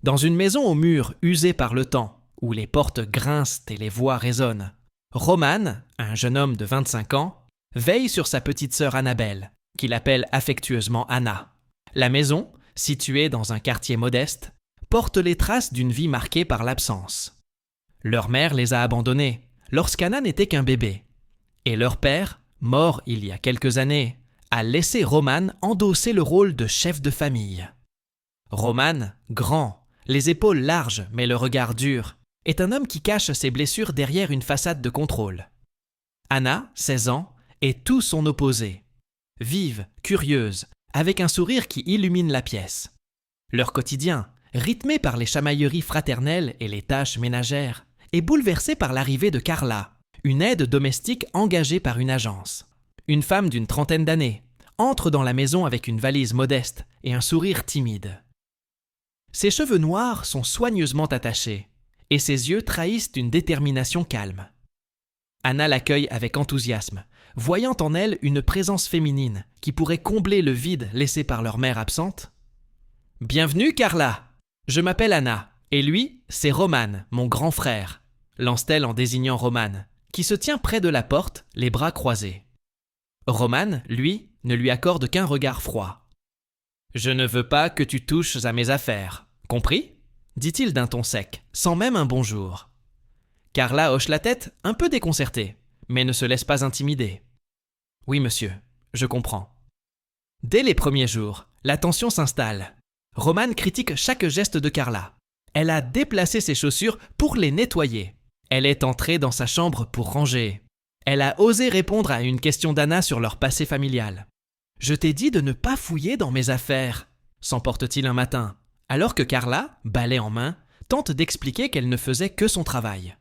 Dans une maison aux murs usés par le temps, où les portes grincent et les voix résonnent, Roman, un jeune homme de 25 ans, veille sur sa petite sœur Annabelle, qu'il appelle affectueusement Anna. La maison, située dans un quartier modeste, porte les traces d'une vie marquée par l'absence. Leur mère les a abandonnés lorsqu'Anna n'était qu'un bébé. Et leur père, mort il y a quelques années, a laissé Roman endosser le rôle de chef de famille. Roman, grand, les épaules larges mais le regard dur, est un homme qui cache ses blessures derrière une façade de contrôle. Anna, 16 ans, est tout son opposé. Vive, curieuse, avec un sourire qui illumine la pièce. Leur quotidien, rythmé par les chamailleries fraternelles et les tâches ménagères, est bouleversé par l'arrivée de Carla, une aide domestique engagée par une agence. Une femme d'une trentaine d'années entre dans la maison avec une valise modeste et un sourire timide. Ses cheveux noirs sont soigneusement attachés et ses yeux trahissent une détermination calme. Anna l'accueille avec enthousiasme, voyant en elle une présence féminine qui pourrait combler le vide laissé par leur mère absente. « Bienvenue, Carla. Je m'appelle Anna, et lui, c'est Roman, mon grand frère », lance-t-elle en désignant Roman, qui se tient près de la porte, les bras croisés. Roman, lui, ne lui accorde qu'un regard froid. « Je ne veux pas que tu touches à mes affaires, compris ?» dit-il d'un ton sec, sans même un bonjour. Carla hoche la tête, un peu déconcertée, mais ne se laisse pas intimider. « Oui, monsieur, je comprends. » Dès les premiers jours, la tension s'installe. Roman critique chaque geste de Carla. Elle a déplacé ses chaussures pour les nettoyer. Elle est entrée dans sa chambre pour ranger. Elle a osé répondre à une question d'Anna sur leur passé familial. « Je t'ai dit de ne pas fouiller dans mes affaires », s'emporte-t-il un matin, alors que Carla, balai en main, tente d'expliquer qu'elle ne faisait que son travail.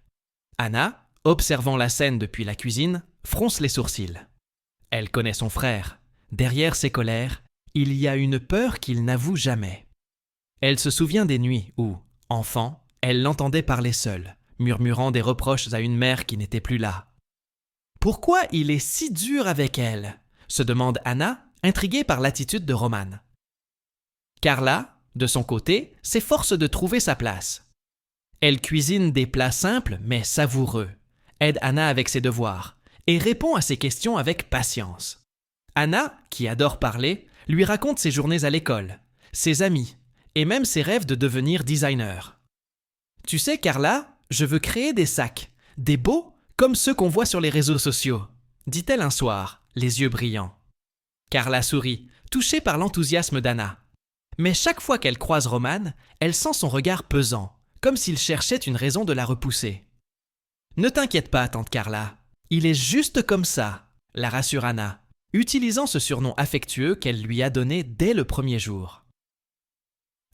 Anna, observant la scène depuis la cuisine, fronce les sourcils. Elle connaît son frère. Derrière ses colères, il y a une peur qu'il n'avoue jamais. Elle se souvient des nuits où, enfant, elle l'entendait parler seule, murmurant des reproches à une mère qui n'était plus là. « Pourquoi il est si dur avec elle ?» se demande Anna, intriguée par l'attitude de Roman. Carla, de son côté, s'efforce de trouver sa place. Elle cuisine des plats simples mais savoureux, aide Anna avec ses devoirs et répond à ses questions avec patience. Anna, qui adore parler, lui raconte ses journées à l'école, ses amis et même ses rêves de devenir designer. « Tu sais, Carla, je veux créer des sacs, des beaux comme ceux qu'on voit sur les réseaux sociaux, » dit-elle un soir, les yeux brillants. Carla sourit, touchée par l'enthousiasme d'Anna. Mais chaque fois qu'elle croise Roman, elle sent son regard pesant, comme s'il cherchait une raison de la repousser. « Ne t'inquiète pas, tante Carla, il est juste comme ça », la rassure Anna, utilisant ce surnom affectueux qu'elle lui a donné dès le premier jour.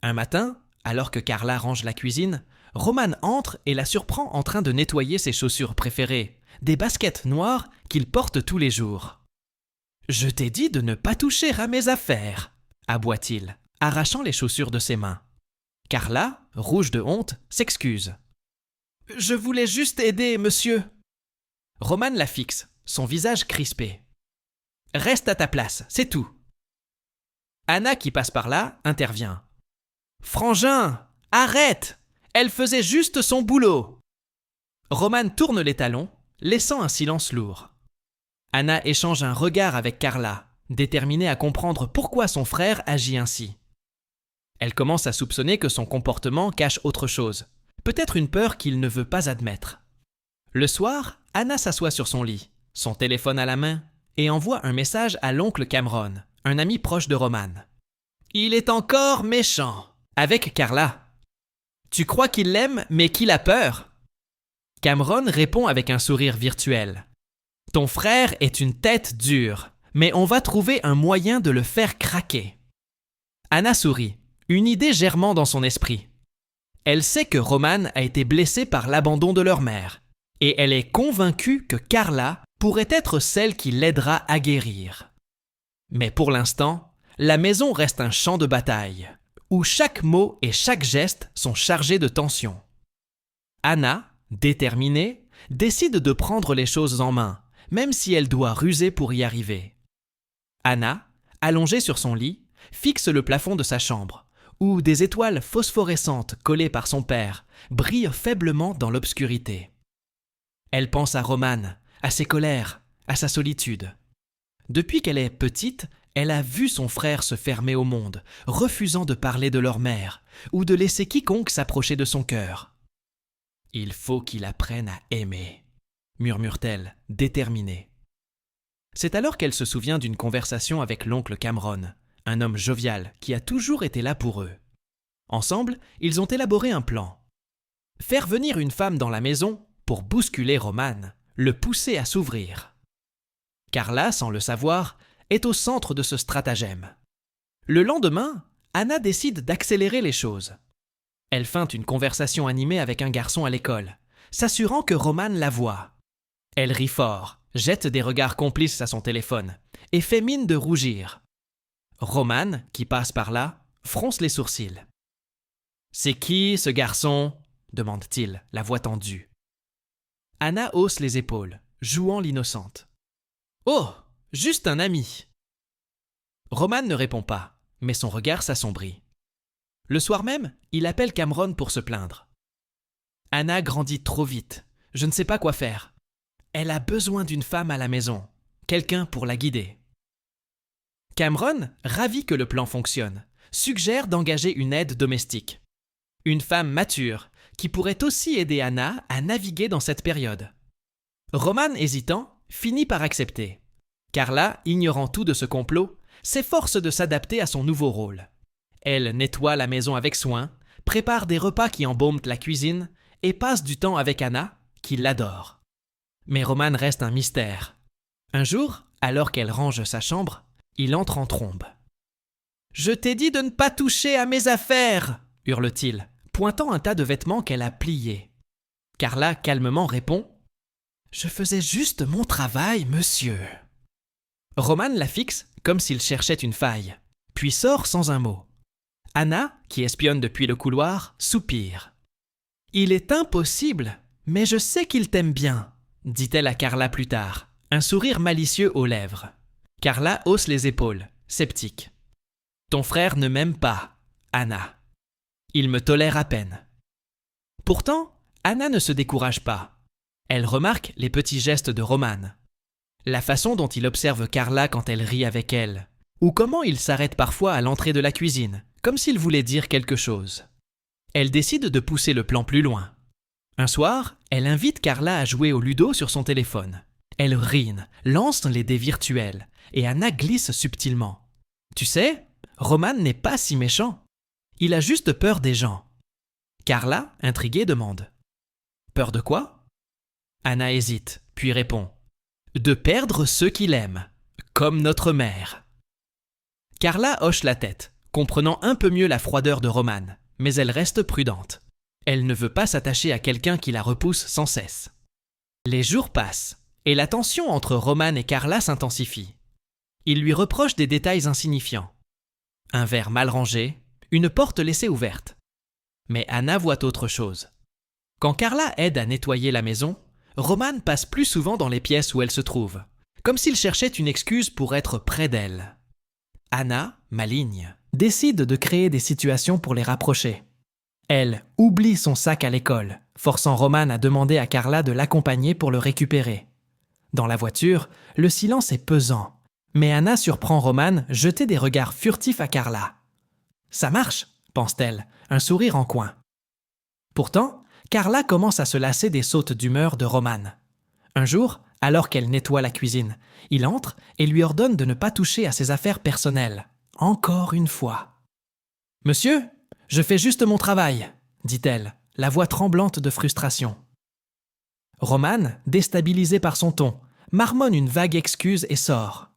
Un matin, alors que Carla range la cuisine, Roman entre et la surprend en train de nettoyer ses chaussures préférées, des baskets noires qu'il porte tous les jours. « Je t'ai dit de ne pas toucher à mes affaires », aboie-t-il, arrachant les chaussures de ses mains. Carla, rouge de honte, s'excuse. « Je voulais juste aider, monsieur. » Roman la fixe, son visage crispé. « Reste à ta place, c'est tout. » Anna, qui passe par là, intervient. « Frangin, arrête! Elle faisait juste son boulot !» Roman tourne les talons, laissant un silence lourd. Anna échange un regard avec Carla, déterminée à comprendre pourquoi son frère agit ainsi. Elle commence à soupçonner que son comportement cache autre chose, peut-être une peur qu'il ne veut pas admettre. Le soir, Anna s'assoit sur son lit, son téléphone à la main, et envoie un message à l'oncle Cameron, un ami proche de Roman. « Il est encore méchant !» avec Carla. « Tu crois qu'il l'aime, mais qu'il a peur ?» Cameron répond avec un sourire virtuel. « Ton frère est une tête dure, mais on va trouver un moyen de le faire craquer. » Anna sourit, une idée germant dans son esprit. Elle sait que Roman a été blessé par l'abandon de leur mère, et elle est convaincue que Carla pourrait être celle qui l'aidera à guérir. Mais pour l'instant, la maison reste un champ de bataille, où chaque mot et chaque geste sont chargés de tension. Anna, déterminée, décide de prendre les choses en main, même si elle doit ruser pour y arriver. Anna, allongée sur son lit, fixe le plafond de sa chambre, où des étoiles phosphorescentes collées par son père brillent faiblement dans l'obscurité. Elle pense à Romane, à ses colères, à sa solitude. Depuis qu'elle est petite, elle a vu son frère se fermer au monde, refusant de parler de leur mère ou de laisser quiconque s'approcher de son cœur. « Il faut qu'il apprenne à aimer », murmure-t-elle, déterminée. C'est alors qu'elle se souvient d'une conversation avec l'oncle Cameron, un homme jovial qui a toujours été là pour eux. Ensemble, ils ont élaboré un plan. Faire venir une femme dans la maison pour bousculer Romane, le pousser à s'ouvrir. Carla, sans le savoir, est au centre de ce stratagème. Le lendemain, Anna décide d'accélérer les choses. Elle feinte une conversation animée avec un garçon à l'école, s'assurant que Romane la voit. Elle rit fort, jette des regards complices à son téléphone et fait mine de rougir. Romane, qui passe par là, fronce les sourcils. « C'est qui, ce garçon ?» demande-t-il, la voix tendue. Anna hausse les épaules, jouant l'innocente. « Oh, juste un ami !» Romane ne répond pas, mais son regard s'assombrit. Le soir même, il appelle Cameron pour se plaindre. « Anna grandit trop vite, je ne sais pas quoi faire. Elle a besoin d'une femme à la maison, quelqu'un pour la guider. » Cameron, ravi que le plan fonctionne, suggère d'engager une aide domestique. Une femme mature, qui pourrait aussi aider Anna à naviguer dans cette période. Romane, hésitant, finit par accepter. Carla, ignorant tout de ce complot, s'efforce de s'adapter à son nouveau rôle. Elle nettoie la maison avec soin, prépare des repas qui embaument la cuisine et passe du temps avec Anna, qui l'adore. Mais Romane reste un mystère. Un jour, alors qu'elle range sa chambre, il entre en trombe. « Je t'ai dit de ne pas toucher à mes affaires !» hurle-t-il, pointant un tas de vêtements qu'elle a pliés. Carla calmement répond « Je faisais juste mon travail, monsieur. » Romane la fixe comme s'il cherchait une faille, puis sort sans un mot. Anna, qui espionne depuis le couloir, soupire. « Il est impossible, mais je sais qu'il t'aime bien », dit-elle à Carla plus tard, un sourire malicieux aux lèvres. Carla hausse les épaules, sceptique. « Ton frère ne m'aime pas, Anna. Il me tolère à peine. » Pourtant, Anna ne se décourage pas. Elle remarque les petits gestes de Romane. La façon dont il observe Carla quand elle rit avec elle, ou comment il s'arrête parfois à l'entrée de la cuisine, comme s'il voulait dire quelque chose. Elle décide de pousser le plan plus loin. Un soir, elle invite Carla à jouer au ludo sur son téléphone. Elle rine, lance les dés virtuels, et Anna glisse subtilement. « Tu sais, Romane n'est pas si méchant. Il a juste peur des gens. » Carla, intriguée, demande. « Peur de quoi ?» Anna hésite, puis répond. « De perdre ceux qu'il aime, comme notre mère. » Carla hoche la tête, comprenant un peu mieux la froideur de Romane, mais elle reste prudente. Elle ne veut pas s'attacher à quelqu'un qui la repousse sans cesse. Les jours passent, et la tension entre Romane et Carla s'intensifie. Il lui reproche des détails insignifiants. Un verre mal rangé, une porte laissée ouverte. Mais Anna voit autre chose. Quand Carla aide à nettoyer la maison, Romane passe plus souvent dans les pièces où elle se trouve, comme s'il cherchait une excuse pour être près d'elle. Anna, maligne, décide de créer des situations pour les rapprocher. Elle oublie son sac à l'école, forçant Romane à demander à Carla de l'accompagner pour le récupérer. Dans la voiture, le silence est pesant, mais Anna surprend Romane jeter des regards furtifs à Carla. « Ça marche !» pense-t-elle, un sourire en coin. Pourtant, Carla commence à se lasser des sautes d'humeur de Romane. Un jour, alors qu'elle nettoie la cuisine, il entre et lui ordonne de ne pas toucher à ses affaires personnelles. Encore une fois. « Monsieur, je fais juste mon travail !» dit-elle, la voix tremblante de frustration. Romane, déstabilisée par son ton, marmonne une vague excuse et sort.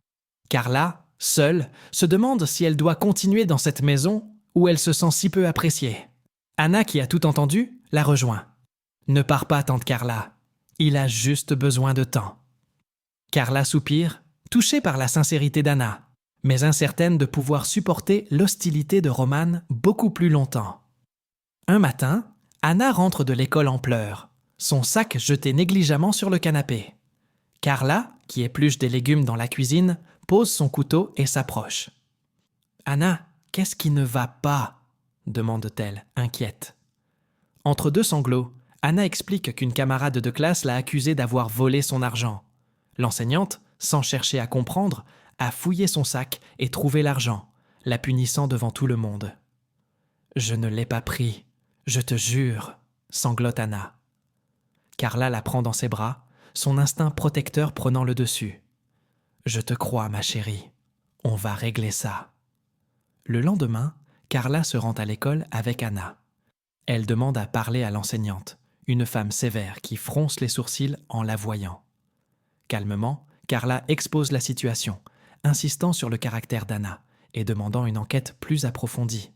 Carla, seule, se demande si elle doit continuer dans cette maison où elle se sent si peu appréciée. Anna, qui a tout entendu, la rejoint. « Ne pars pas, tante Carla. Il a juste besoin de temps. » Carla soupire, touchée par la sincérité d'Anna, mais incertaine de pouvoir supporter l'hostilité de Romane beaucoup plus longtemps. Un matin, Anna rentre de l'école en pleurs, son sac jeté négligemment sur le canapé. Carla, qui épluche des légumes dans la cuisine, pose son couteau et s'approche. « Anna, qu'est-ce qui ne va pas ?» demande-t-elle, inquiète. Entre deux sanglots, Anna explique qu'une camarade de classe l'a accusée d'avoir volé son argent. L'enseignante, sans chercher à comprendre, a fouillé son sac et trouvé l'argent, la punissant devant tout le monde. « Je ne l'ai pas pris, je te jure », sanglote Anna. Carla la prend dans ses bras, son instinct protecteur prenant le dessus. « Je te crois, ma chérie. On va régler ça. » Le lendemain, Carla se rend à l'école avec Anna. Elle demande à parler à l'enseignante, une femme sévère qui fronce les sourcils en la voyant. Calmement, Carla expose la situation, insistant sur le caractère d'Anna et demandant une enquête plus approfondie.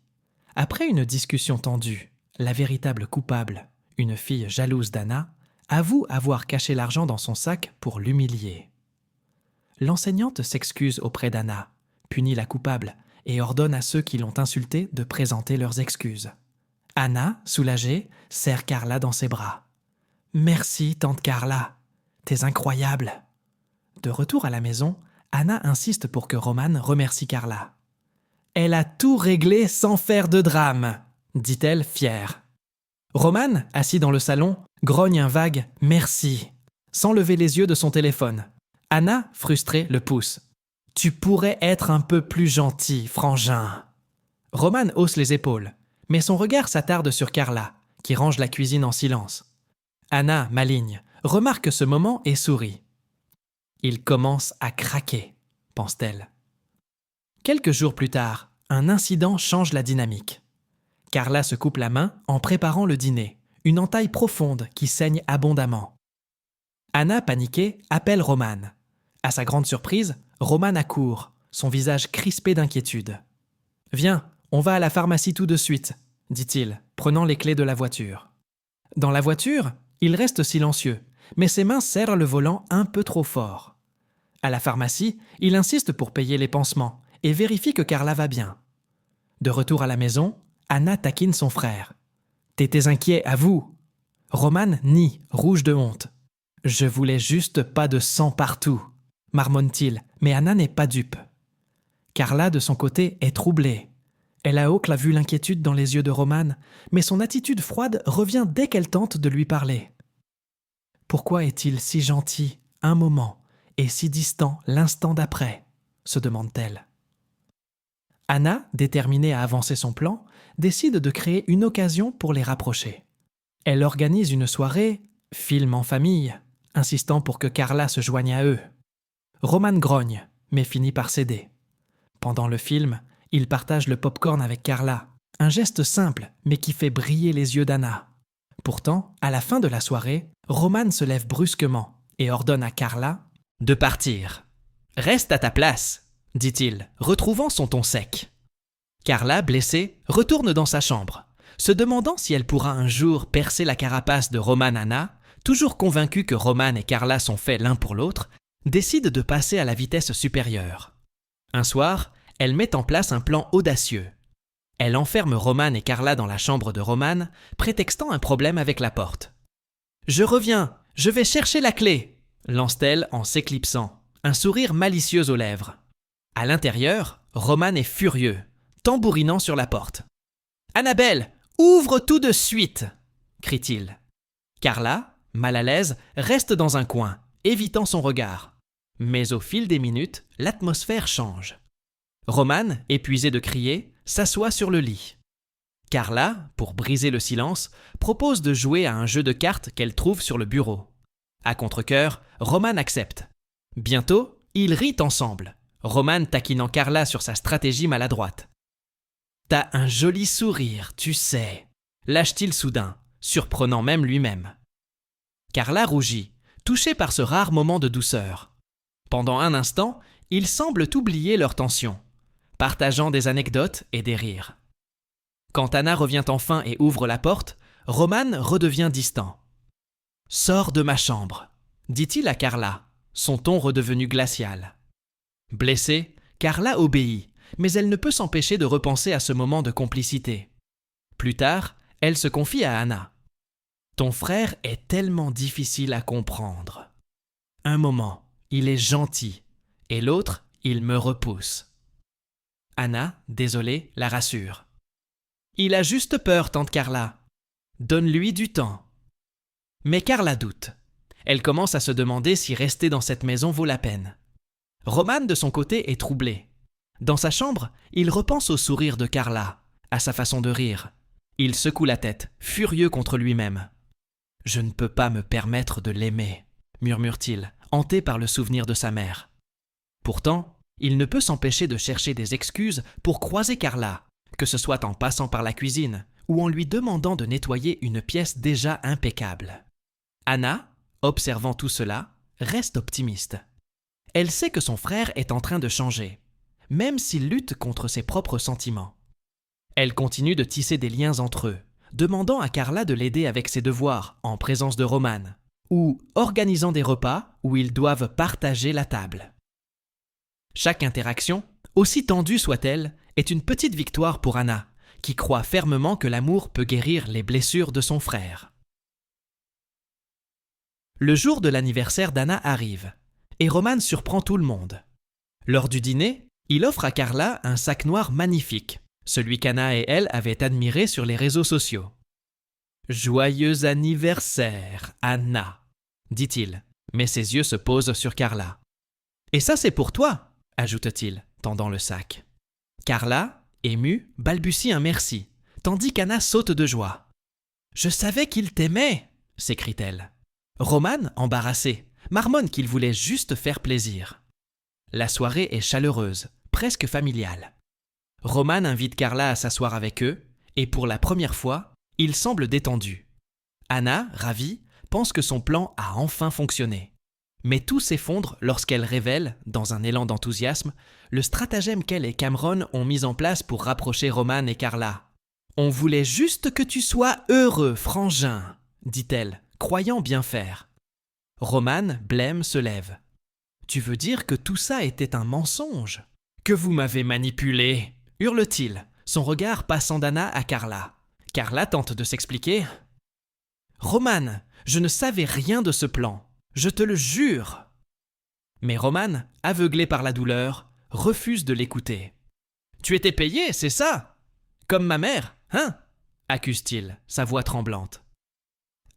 Après une discussion tendue, la véritable coupable, une fille jalouse d'Anna, avoue avoir caché l'argent dans son sac pour l'humilier. L'enseignante s'excuse auprès d'Anna, punit la coupable et ordonne à ceux qui l'ont insultée de présenter leurs excuses. Anna, soulagée, serre Carla dans ses bras. « Merci, tante Carla. T'es incroyable. » De retour à la maison, Anna insiste pour que Roman remercie Carla. « Elle a tout réglé sans faire de drame, » dit-elle fière. Roman, assis dans le salon, grogne un vague « merci » sans lever les yeux de son téléphone. Anna, frustrée, le pousse. « Tu pourrais être un peu plus gentil, frangin. » Roman hausse les épaules, mais son regard s'attarde sur Carla, qui range la cuisine en silence. Anna, maligne, remarque ce moment et sourit. « Il commence à craquer », pense-t-elle. Quelques jours plus tard, un incident change la dynamique. Carla se coupe la main en préparant le dîner, une entaille profonde qui saigne abondamment. Anna, paniquée, appelle Roman. À sa grande surprise, Roman accourt, son visage crispé d'inquiétude. « Viens, on va à la pharmacie tout de suite », dit-il, prenant les clés de la voiture. Dans la voiture, il reste silencieux, mais ses mains serrent le volant un peu trop fort. À la pharmacie, il insiste pour payer les pansements et vérifie que Carla va bien. De retour à la maison, Anna taquine son frère. « T'étais inquiet, avoue !» Roman nie, rouge de honte. « Je voulais juste pas de sang partout », marmonne-t-il, mais Anna n'est pas dupe. Carla, de son côté, est troublée. Elle a haut vu l'inquiétude dans les yeux de Roman, mais son attitude froide revient dès qu'elle tente de lui parler. Pourquoi est-il si gentil un moment et si distant l'instant d'après, se demande-t-elle. Anna, déterminée à avancer son plan, décide de créer une occasion pour les rapprocher. Elle organise une soirée « film en famille », insistant pour que Carla se joigne à eux. Roman grogne, mais finit par céder. Pendant le film, il partage le popcorn avec Carla, un geste simple mais qui fait briller les yeux d'Anna. Pourtant, à la fin de la soirée, Roman se lève brusquement et ordonne à Carla de partir. « Reste à ta place », dit-il, retrouvant son ton sec. Carla, blessée, retourne dans sa chambre, se demandant si elle pourra un jour percer la carapace de Roman. Anna, toujours convaincue que Roman et Carla sont faits l'un pour l'autre, décide de passer à la vitesse supérieure. Un soir, elle met en place un plan audacieux. Elle enferme Roman et Carla dans la chambre de Roman, prétextant un problème avec la porte. « Je reviens, je vais chercher la clé !» lance-t-elle en s'éclipsant, un sourire malicieux aux lèvres. À l'intérieur, Roman est furieux, tambourinant sur la porte. « Annabelle, ouvre tout de suite !» crie-t-il. Carla, mal à l'aise, reste dans un coin, évitant son regard. Mais au fil des minutes, l'atmosphère change. Roman, épuisé de crier, s'assoit sur le lit. Carla, pour briser le silence, propose de jouer à un jeu de cartes qu'elle trouve sur le bureau. À contre-cœur, Roman accepte. Bientôt, ils rient ensemble, Roman taquinant Carla sur sa stratégie maladroite. « T'as un joli sourire, tu sais », lâche-t-il soudain, surprenant même lui-même. Carla rougit, touchée par ce rare moment de douceur. Pendant un instant, ils semblent oublier leur tension, partageant des anecdotes et des rires. Quand Anna revient enfin et ouvre la porte, Roman redevient distant. « Sors de ma chambre », dit-il à Carla, son ton redevenu glacial. Blessée, Carla obéit, mais elle ne peut s'empêcher de repenser à ce moment de complicité. Plus tard, elle se confie à Anna. « Ton frère est tellement difficile à comprendre. Un moment, il est gentil, et l'autre, il me repousse. » Anna, désolée, la rassure. « Il a juste peur, tante Carla. Donne-lui du temps. » Mais Carla doute. Elle commence à se demander si rester dans cette maison vaut la peine. Roman, de son côté, est troublé. Dans sa chambre, il repense au sourire de Carla, à sa façon de rire. Il secoue la tête, furieux contre lui-même. « Je ne peux pas me permettre de l'aimer », murmure-t-il, hanté par le souvenir de sa mère. Pourtant, il ne peut s'empêcher de chercher des excuses pour croiser Carla, que ce soit en passant par la cuisine ou en lui demandant de nettoyer une pièce déjà impeccable. Anna, observant tout cela, reste optimiste. Elle sait que son frère est en train de changer, même s'il lutte contre ses propres sentiments. Elle continue de tisser des liens entre eux, demandant à Carla de l'aider avec ses devoirs en présence de Roman, ou organisant des repas où ils doivent partager la table. Chaque interaction, aussi tendue soit-elle, est une petite victoire pour Anna, qui croit fermement que l'amour peut guérir les blessures de son frère. Le jour de l'anniversaire d'Anna arrive, et Roman surprend tout le monde. Lors du dîner, il offre à Carla un sac noir magnifique, celui qu'Anna et elle avaient admiré sur les réseaux sociaux. « Joyeux anniversaire, Anna !» dit-il, mais ses yeux se posent sur Carla. « Et ça, c'est pour toi !» ajoute-t-il, tendant le sac. Carla, émue, balbutie un merci, tandis qu'Anna saute de joie. « Je savais qu'il t'aimait !» s'écrie-t-elle. Roman, embarrassé, marmonne qu'il voulait juste faire plaisir. La soirée est chaleureuse, presque familiale. Roman invite Carla à s'asseoir avec eux, et pour la première fois, il semble détendu. Anna, ravie, pense que son plan a enfin fonctionné. Mais tout s'effondre lorsqu'elle révèle, dans un élan d'enthousiasme, le stratagème qu'elle et Cameron ont mis en place pour rapprocher Roman et Carla. « On voulait juste que tu sois heureux, frangin !» dit-elle, croyant bien faire. Roman, blême, se lève. « Tu veux dire que tout ça était un mensonge ? Que vous m'avez manipulé !» hurle-t-il, son regard passant d'Anna à Carla. Carla tente de s'expliquer. « Roman, je ne savais rien de ce plan. Je te le jure !» Mais Roman, aveuglé par la douleur, refuse de l'écouter. « Tu étais payé, c'est ça ? Comme ma mère, hein ?» accuse-t-il, sa voix tremblante.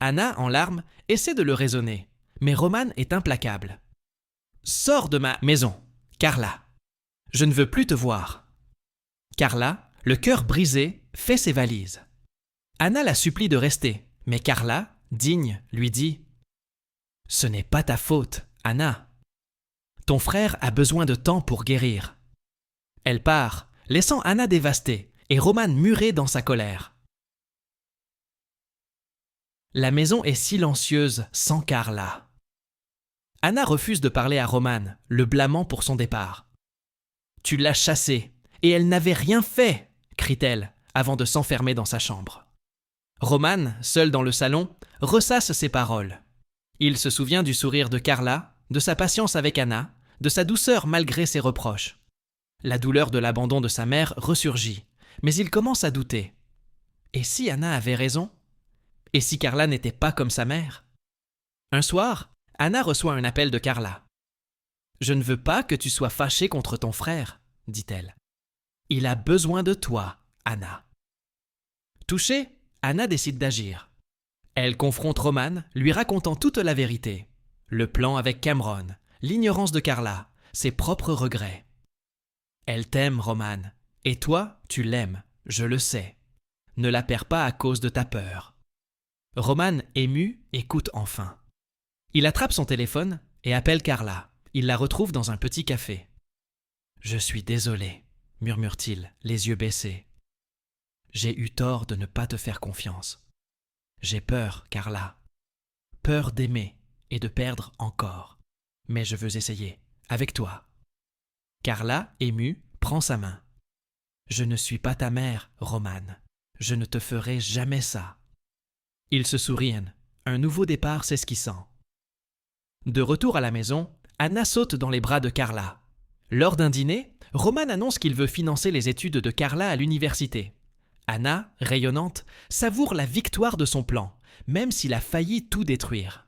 Anna, en larmes, essaie de le raisonner, mais Roman est implacable. « Sors de ma maison, Carla. Je ne veux plus te voir. » Carla, le cœur brisé, fait ses valises. Anna la supplie de rester, mais Carla, digne, lui dit « Ce n'est pas ta faute, Anna. Ton frère a besoin de temps pour guérir. » Elle part, laissant Anna dévastée et Roman muré dans sa colère. La maison est silencieuse sans Carla. Anna refuse de parler à Roman, le blâmant pour son départ. « Tu l'as chassée, et elle n'avait rien fait !» crie-t-elle, avant de s'enfermer dans sa chambre. Roman, seul dans le salon, ressasse ses paroles. Il se souvient du sourire de Carla, de sa patience avec Anna, de sa douceur malgré ses reproches. La douleur de l'abandon de sa mère ressurgit, mais il commence à douter. Et si Anna avait raison ? Et si Carla n'était pas comme sa mère ? Un soir, Anna reçoit un appel de Carla. « Je ne veux pas que tu sois fâchée contre ton frère, » dit-elle. « Il a besoin de toi, Anna. » Touchée, Anna décide d'agir. Elle confronte Roman, lui racontant toute la vérité. Le plan avec Cameron, l'ignorance de Carla, ses propres regrets. Elle t'aime, Roman, et toi, tu l'aimes, je le sais. Ne la perds pas à cause de ta peur. Roman, ému, écoute enfin. Il attrape son téléphone et appelle Carla. Il la retrouve dans un petit café. « Je suis désolé, » murmure-t-il, les yeux baissés. « J'ai eu tort de ne pas te faire confiance. J'ai peur, Carla. Peur d'aimer et de perdre encore. Mais je veux essayer, avec toi. » Carla, émue, prend sa main. « Je ne suis pas ta mère, Roman. Je ne te ferai jamais ça. » Ils se sourient, un nouveau départ s'esquissant. De retour à la maison, Anna saute dans les bras de Carla. Lors d'un dîner, Roman annonce qu'il veut financer les études de Carla à l'université. Anna, rayonnante, savoure la victoire de son plan, même s'il a failli tout détruire.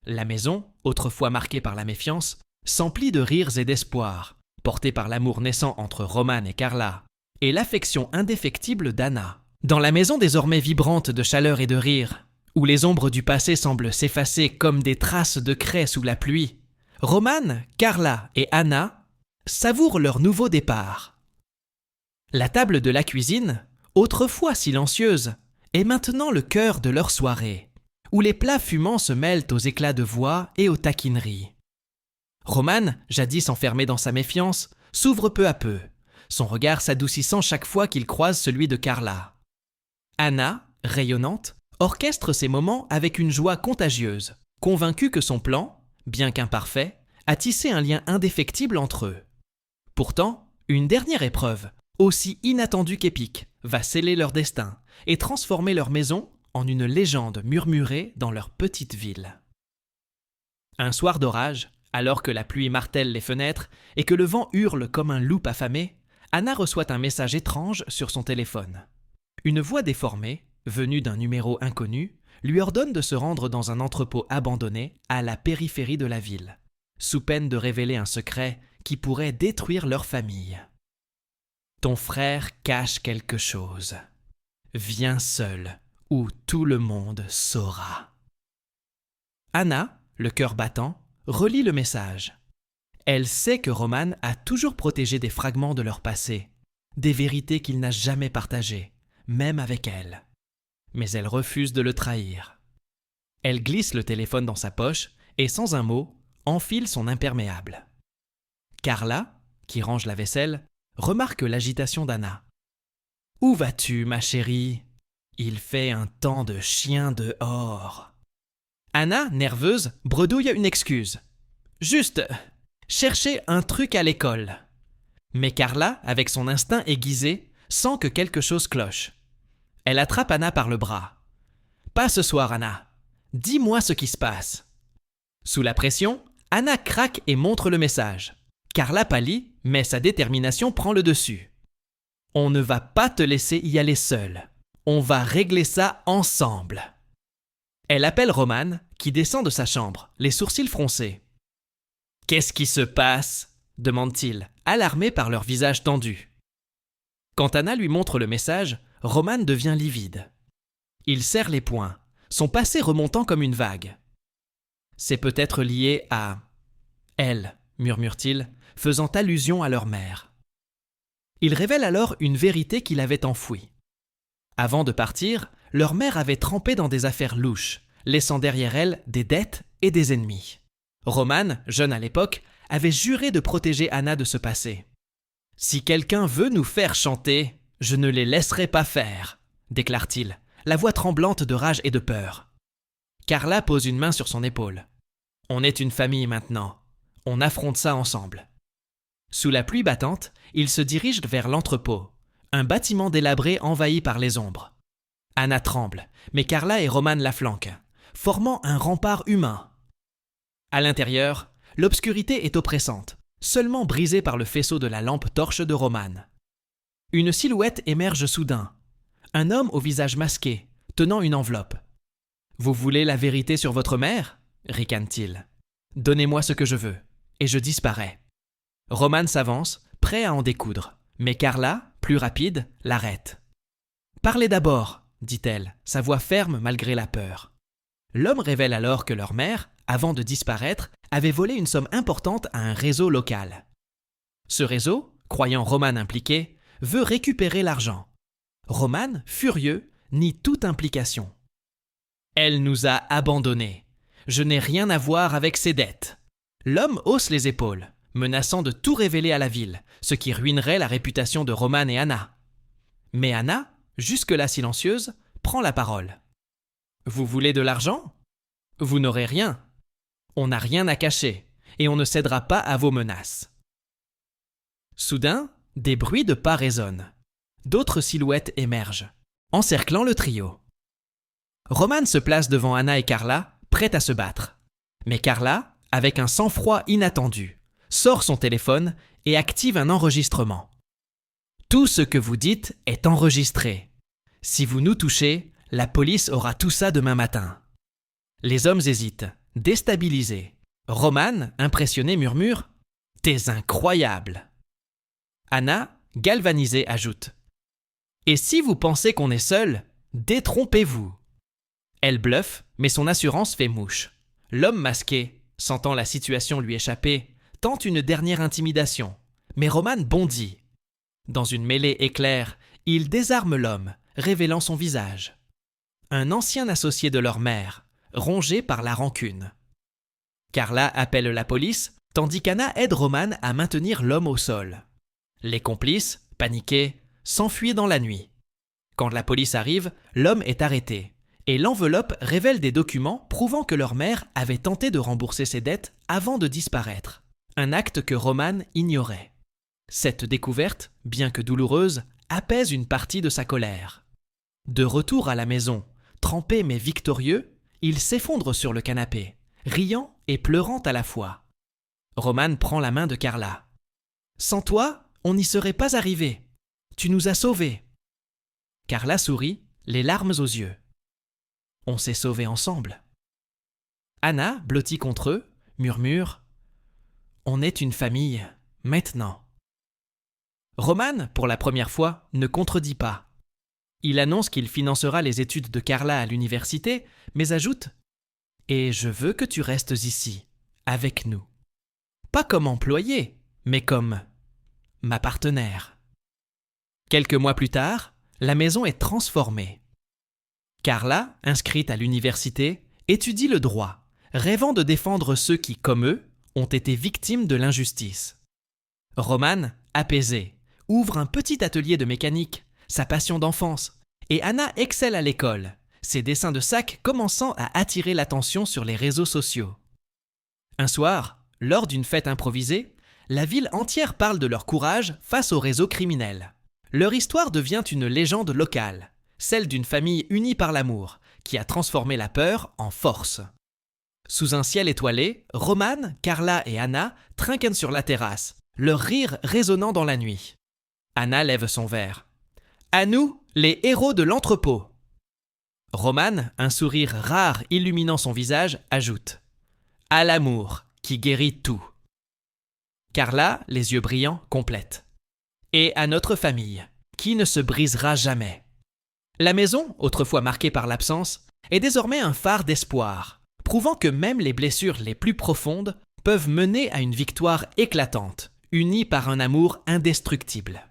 La maison, autrefois marquée par la méfiance, s'emplit de rires et d'espoir, portés par l'amour naissant entre Roman et Carla, et l'affection indéfectible d'Anna, Dans la maison désormais vibrante de chaleur et de rire, où les ombres du passé semblent s'effacer comme des traces de craie sous la pluie, Roman, Carla et Anna savourent leur nouveau départ. La table de la cuisine, autrefois silencieuse, est maintenant le cœur de leur soirée, où les plats fumants se mêlent aux éclats de voix et aux taquineries. Roman, jadis enfermé dans sa méfiance, s'ouvre peu à peu, son regard s'adoucissant chaque fois qu'il croise celui de Carla. Anna, rayonnante, orchestre ces moments avec une joie contagieuse, convaincue que son plan, bien qu'imparfait, a tissé un lien indéfectible entre eux. Pourtant, une dernière épreuve, aussi inattendue qu'épique, va sceller leur destin et transformer leur maison en une légende murmurée dans leur petite ville. Un soir d'orage, alors que la pluie martèle les fenêtres et que le vent hurle comme un loup affamé, Anna reçoit un message étrange sur son téléphone. Une voix déformée, venue d'un numéro inconnu, lui ordonne de se rendre dans un entrepôt abandonné à la périphérie de la ville, sous peine de révéler un secret qui pourrait détruire leur famille. Ton frère cache quelque chose. Viens seul, ou tout le monde saura. Anna, le cœur battant, relit le message. Elle sait que Roman a toujours protégé des fragments de leur passé, des vérités qu'il n'a jamais partagées, même avec elle. Mais elle refuse de le trahir. Elle glisse le téléphone dans sa poche et, sans un mot, enfile son imperméable. Carla, qui range la vaisselle, remarque l'agitation d'Anna. « Où vas-tu, ma chérie ? Il fait un temps de chien dehors. » Anna, nerveuse, bredouille une excuse. « Juste, chercher un truc à l'école. » Mais Carla, avec son instinct aiguisé, sent que quelque chose cloche. Elle attrape Anna par le bras. « Pas ce soir, Anna. Dis-moi ce qui se passe. » Sous la pression, Anna craque et montre le message. Carla pâlit, mais sa détermination prend le dessus. « On ne va pas te laisser y aller seule. On va régler ça ensemble. » Elle appelle Roman, qui descend de sa chambre, les sourcils froncés. « Qu'est-ce qui se passe ?» demande-t-il, alarmé par leur visage tendu. Quand Anna lui montre le message, Roman devient livide. Il serre les poings, son passé remontant comme une vague. « C'est peut-être lié à... elle », murmure-t-il, faisant allusion à leur mère. Il révèle alors une vérité qu'il avait enfouie. Avant de partir, leur mère avait trempé dans des affaires louches, laissant derrière elle des dettes et des ennemis. Roman, jeune à l'époque, avait juré de protéger Anna de ce passé. « Si quelqu'un veut nous faire chanter, je ne les laisserai pas faire », déclare-t-il, la voix tremblante de rage et de peur. Carla pose une main sur son épaule. « On est une famille maintenant. On affronte ça ensemble. » Sous la pluie battante, ils se dirigent vers l'entrepôt, un bâtiment délabré envahi par les ombres. Anna tremble, mais Carla et Roman la flanquent, formant un rempart humain. À l'intérieur, l'obscurité est oppressante, seulement brisée par le faisceau de la lampe torche de Roman. Une silhouette émerge soudain, un homme au visage masqué, tenant une enveloppe. « Vous voulez la vérité sur votre mère ?» ricane-t-il. « Donnez-moi ce que je veux, et je disparais. » Roman s'avance, prêt à en découdre, mais Carla, plus rapide, l'arrête. « Parlez d'abord !» dit-elle, sa voix ferme malgré la peur. L'homme révèle alors que leur mère, avant de disparaître, avait volé une somme importante à un réseau local. Ce réseau, croyant Roman impliqué, veut récupérer l'argent. Roman, furieux, nie toute implication. « Elle nous a abandonnés. Je n'ai rien à voir avec ses dettes. » L'homme hausse les épaules, menaçant de tout révéler à la ville, ce qui ruinerait la réputation de Roman et Anna. Mais Anna, jusque-là silencieuse, prend la parole. « Vous voulez de l'argent ? Vous n'aurez rien. On n'a rien à cacher, et on ne cédera pas à vos menaces. » Soudain, des bruits de pas résonnent. D'autres silhouettes émergent, encerclant le trio. Roman se place devant Anna et Carla, prête à se battre. Mais Carla, avec un sang-froid inattendu, sort son téléphone et active un enregistrement. « Tout ce que vous dites est enregistré. Si vous nous touchez, la police aura tout ça demain matin. » Les hommes hésitent, déstabilisés. Roman, impressionné, murmure « T'es incroyable !» Anna, galvanisée, ajoute Et si vous pensez qu'on est seul, détrompez-vous. Elle bluffe, mais son assurance fait mouche. L'homme masqué, sentant la situation lui échapper, tente une dernière intimidation. Mais Roman bondit. Dans une mêlée éclair, il désarme l'homme, révélant son visage. Un ancien associé de leur mère, rongé par la rancune. Carla appelle la police, tandis qu'Anna aide Roman à maintenir l'homme au sol. Les complices, paniqués, s'enfuient dans la nuit. Quand la police arrive, l'homme est arrêté, et l'enveloppe révèle des documents prouvant que leur mère avait tenté de rembourser ses dettes avant de disparaître, un acte que Roman ignorait. Cette découverte, bien que douloureuse, apaise une partie de sa colère. De retour à la maison, trempé mais victorieux, il s'effondre sur le canapé, riant et pleurant à la fois. Roman prend la main de Carla. « Sans toi, on n'y serait pas arrivé. Tu nous as sauvés. » Carla sourit, les larmes aux yeux. « On s'est sauvés ensemble. » Anna, blottie contre eux, murmure « On est une famille, maintenant. » Roman, pour la première fois, ne contredit pas. Il annonce qu'il financera les études de Carla à l'université, mais ajoute « Et je veux que tu restes ici, avec nous. Pas comme employé, mais comme ma partenaire. » Quelques mois plus tard, la maison est transformée. Carla, inscrite à l'université, étudie le droit, rêvant de défendre ceux qui, comme eux, ont été victimes de l'injustice. Roman, apaisé, ouvre un petit atelier de mécanique, sa passion d'enfance, et Anna excelle à l'école, ses dessins de sac commençant à attirer l'attention sur les réseaux sociaux. Un soir, lors d'une fête improvisée, la ville entière parle de leur courage face au réseau criminel. Leur histoire devient une légende locale, celle d'une famille unie par l'amour, qui a transformé la peur en force. Sous un ciel étoilé, Roman, Carla et Anna trinquent sur la terrasse, leur rire résonnant dans la nuit. Anna lève son verre. « À nous, les héros de l'entrepôt !» Roman, un sourire rare illuminant son visage, ajoute « À l'amour, qui guérit tout !» Carla, les yeux brillants, complète « Et à notre famille, qui ne se brisera jamais !» La maison, autrefois marquée par l'absence, est désormais un phare d'espoir, prouvant que même les blessures les plus profondes peuvent mener à une victoire éclatante, unie par un amour indestructible.